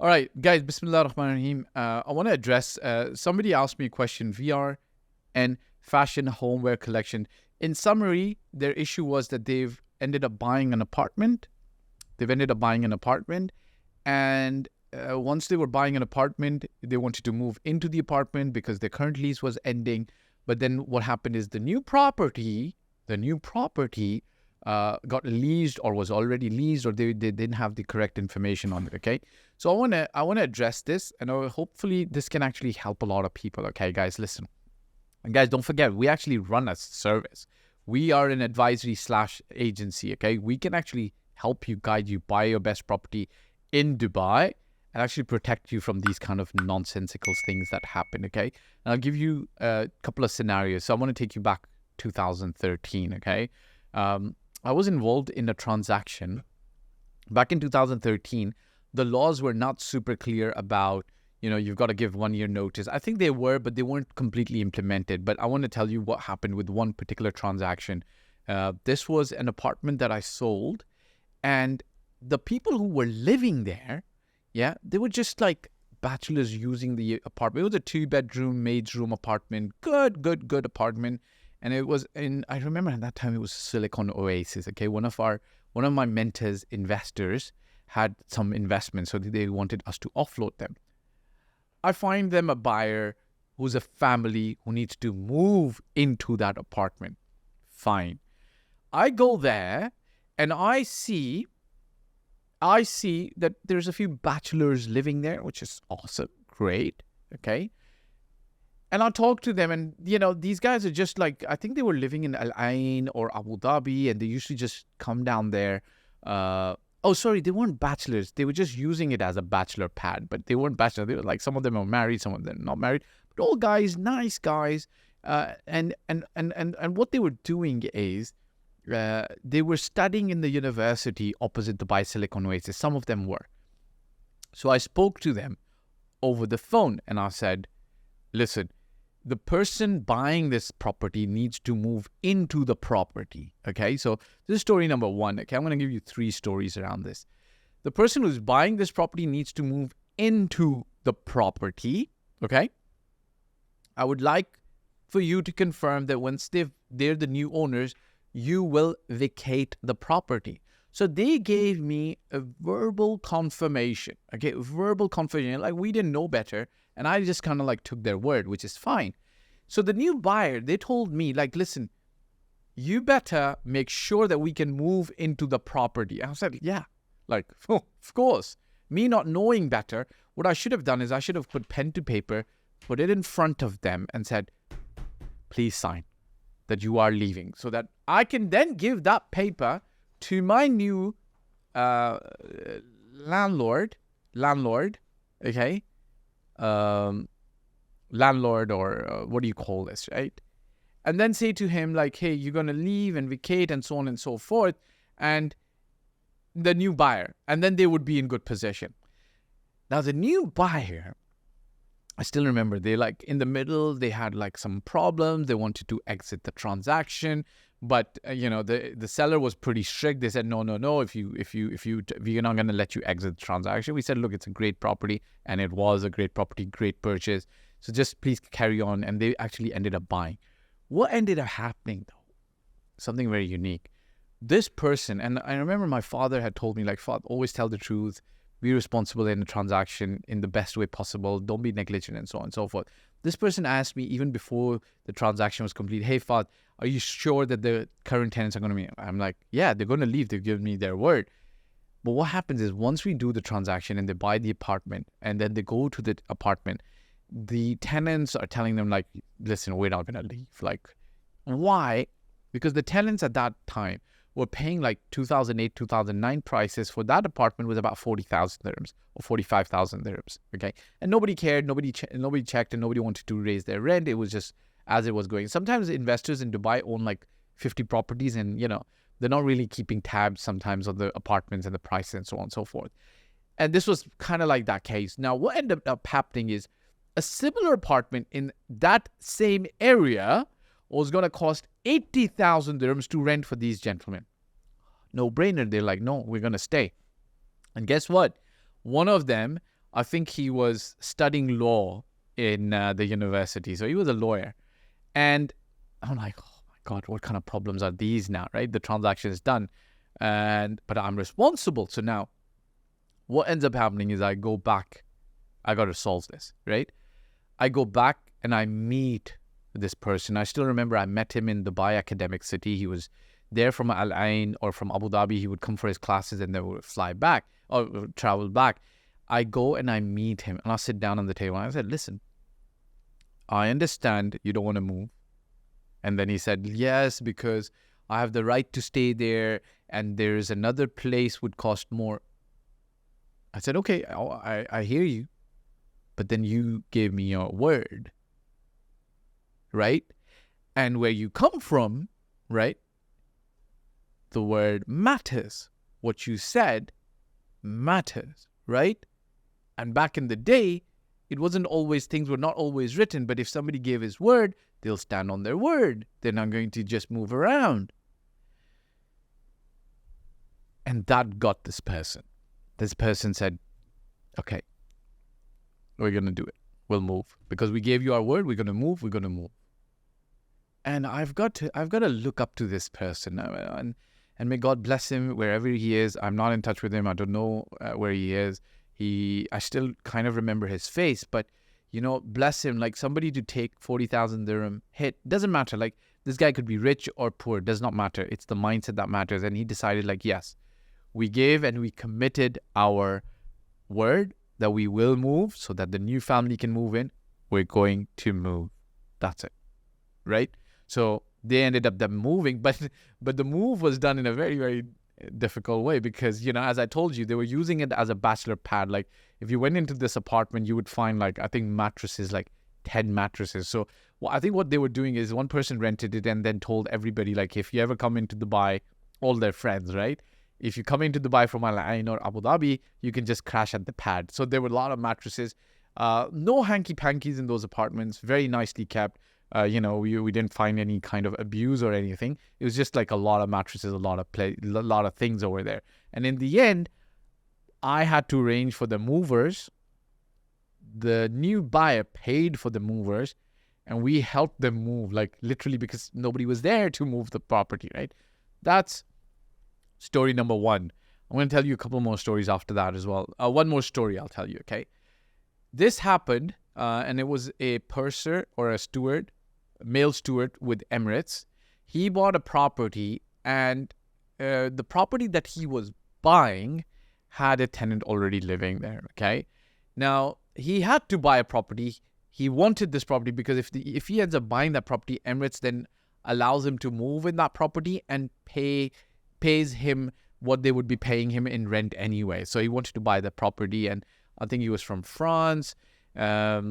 All right, guys, Bismillah ar-Rahman ar-Rahim. I want to address, somebody asked me a question, VR and fashion homeware collection. In summary, their issue was that they've ended up buying an apartment. And once they were buying an apartment, they wanted to move into the apartment because their current lease was ending. But then what happened is the new property got leased or was already leased, or they didn't have the correct information on it. Okay, so I wanna address this, and hopefully this can actually help a lot of people. Okay, guys, listen, and guys, don't forget, we actually run a service. We are an advisory / agency. Okay, we can actually help you, guide you, buy your best property in Dubai and actually protect you from these kind of nonsensical things that happen. Okay, and I'll give you a couple of scenarios. So I want to take you back 2013. Okay. I was involved in a transaction back in 2013. The laws were not super clear about, you've got to give 1 year notice. I think they were, but they weren't completely implemented. But I want to tell you what happened with one particular transaction. This was an apartment that I sold, and the people who were living there, they were just like bachelors using the apartment. It was a 2-bedroom, maid's room apartment. Good apartment. And it was I remember at that time it was Silicon Oasis. Okay, one of my mentors, investors, had some investments, so they wanted us to offload them. I find them a buyer who's a family who needs to move into that apartment. Fine. I go there and I see that there's a few bachelors living there, which is awesome, great. Okay. And I talk to them, and these guys are just like, I think they were living in Al Ain or Abu Dhabi, and they usually just come down there. They weren't bachelors. They were just using it as a bachelor pad, but they weren't bachelors. They were like, some of them are married, some of them not married, but all guys, nice guys. And what they were doing is they were studying in the university opposite Dubai Silicon Oasis. Some of them were. So I spoke to them over the phone, and I said, listen, the person buying this property needs to move into the property. Okay, so this is story number 1. Okay, I'm going to give you 3 stories around this. The person who's buying this property needs to move into the property. Okay, I would like for you to confirm that once they're the new owners, you will vacate the property. So they gave me a verbal confirmation. Okay, verbal confirmation. Like, we didn't know better. And I just kind of like took their word, which is fine. So the new buyer, they told me, like, listen, you better make sure that we can move into the property. I said, yeah, like, oh, of course. Me not knowing better, what I should have done is I should have put pen to paper, put it in front of them and said, please sign that you are leaving, so that I can then give that paper to my new landlord, okay? Landlord, or what do you call this, right? And then say to him, like, hey, you're going to leave and vacate and so on and so forth, and the new buyer, and then they would be in good position. Now, the new buyer, I still remember, they like in the middle, they had like some problems. They wanted to exit the transaction, but the seller was pretty strict. They said, no, if we're not going to let you exit the transaction. We said, look, it's a great property, and it was a great property, great purchase. So just please carry on. And they actually ended up buying. What ended up happening though? Something very unique. This person, and I remember my father had told me, like, Fahd, always tell the truth. Be responsible in the transaction in the best way possible. Don't be negligent, and so on and so forth. This person asked me even before the transaction was complete, hey, Fahd, are you sure that the current tenants are going to be? I'm like, yeah, they're going to leave. They've given me their word. But what happens is once we do the transaction and they buy the apartment and then they go to the apartment, the tenants are telling them, like, listen, we're not going to leave. Like, why? Because the tenants at that time were paying like 2008, 2009 prices for that apartment was about 40,000 dirhams or 45,000 dirhams. Okay. And nobody cared. Nobody checked, and nobody wanted to raise their rent. It was just as it was going. Sometimes investors in Dubai own like 50 properties, and, they're not really keeping tabs sometimes on the apartments and the prices and so on and so forth. And this was kind of like that case. Now, what ended up happening is a similar apartment in that same area was going to cost 80,000 dirhams to rent for these gentlemen. No brainer. They're like, no, we're going to stay. And guess what? One of them I think he was studying law in the university. So he was a lawyer. And I'm like, oh my God, what kind of problems are these now, right? The transaction is done. But I'm responsible. So now what ends up happening is I go back. I got to solve this, right? I go back and I meet this person. I still remember I met him in Dubai Academic City. He was there from Al Ain or from Abu Dhabi. He would come for his classes and then would fly back or travel back. I go and I meet him and I sit down on the table and I said, listen, I understand you don't want to move. And then he said, yes, because I have the right to stay there and there's another place would cost more. I said, okay, I hear you. But then you gave me your word, right? And where you come from, right? The word matters. What you said matters, right? And back in the day, it wasn't always, things were not always written, but if somebody gave his word, they'll stand on their word. They're not going to just move around. And that got this person. This person said, okay, we're going to do it. We'll move. Because we gave you our word, we're going to move. And I've got to look up to this person. And may God bless him wherever he is. I'm not in touch with him. I don't know where he is. I still kind of remember his face, but bless him. Like somebody to take 40,000 dirham hit, doesn't matter. Like this guy could be rich or poor, does not matter. It's the mindset that matters. And he decided like, yes, we gave and we committed our word that we will move so that the new family can move in. We're going to move. That's it. Right? So they ended up them moving, but the move was done in a very, very difficult way because, as I told you, they were using it as a bachelor pad. Like if you went into this apartment, you would find like, I think mattresses, like 10 mattresses. So I think what they were doing is one person rented it and then told everybody, like, if you ever come into Dubai, all their friends, right? If you come into Dubai from Al Ain or Abu Dhabi, you can just crash at the pad. So there were a lot of mattresses, no hanky-pankies in those apartments, very nicely kept. We didn't find any kind of abuse or anything. It was just like a lot of mattresses, a lot of things over there. And in the end, I had to arrange for the movers. The new buyer paid for the movers, and we helped them move, like literally because nobody was there to move the property, right? That's story number one. I'm going to tell you a couple more stories after that as well. One more story I'll tell you, okay? This happened, and it was a purser or a steward, male steward with Emirates. He bought a property, and the property that he was buying had a tenant already living there, okay? Now, he had to buy a property. He wanted this property because if he ends up buying that property, Emirates then allows him to move in that property and pays him what they would be paying him in rent anyway. So he wanted to buy the property, and I think he was from France. I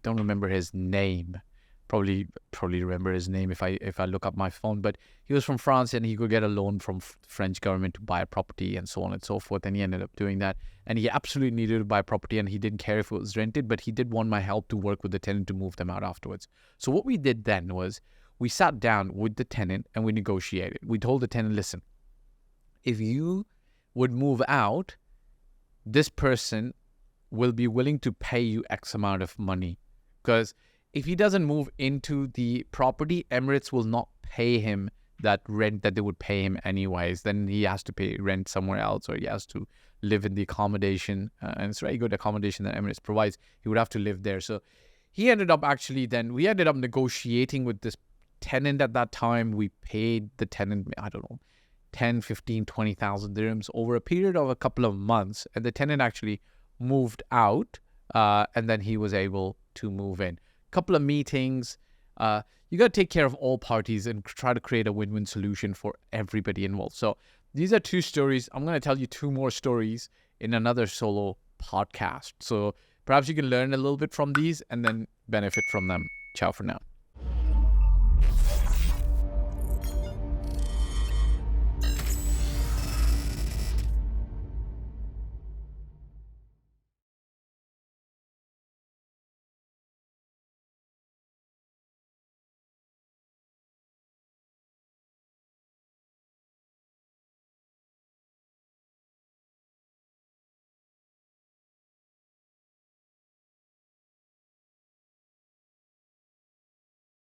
don't remember his name. Probably remember his name if I look up my phone. But he was from France, and he could get a loan from French government to buy a property and so on and so forth. And he ended up doing that. And he absolutely needed to buy a property, and he didn't care if it was rented, but he did want my help to work with the tenant to move them out afterwards. So what we did then was we sat down with the tenant and we negotiated. We told the tenant, listen, if you would move out, this person will be willing to pay you X amount of money. Because if he doesn't move into the property, Emirates will not pay him that rent that they would pay him anyways. Then he has to pay rent somewhere else, or he has to live in the accommodation. And it's very good accommodation that Emirates provides. He would have to live there. So we ended up negotiating with this tenant at that time. We paid the tenant, I don't know, 10, 15, 20,000 dirhams over a period of a couple of months. And the tenant actually moved out, and then he was able to move in. Couple of meetings. You got to take care of all parties and try to create a win-win solution for everybody involved. So these are two stories. I'm going to tell you two more stories in another solo podcast. So perhaps you can learn a little bit from these and then benefit from them. Ciao for now.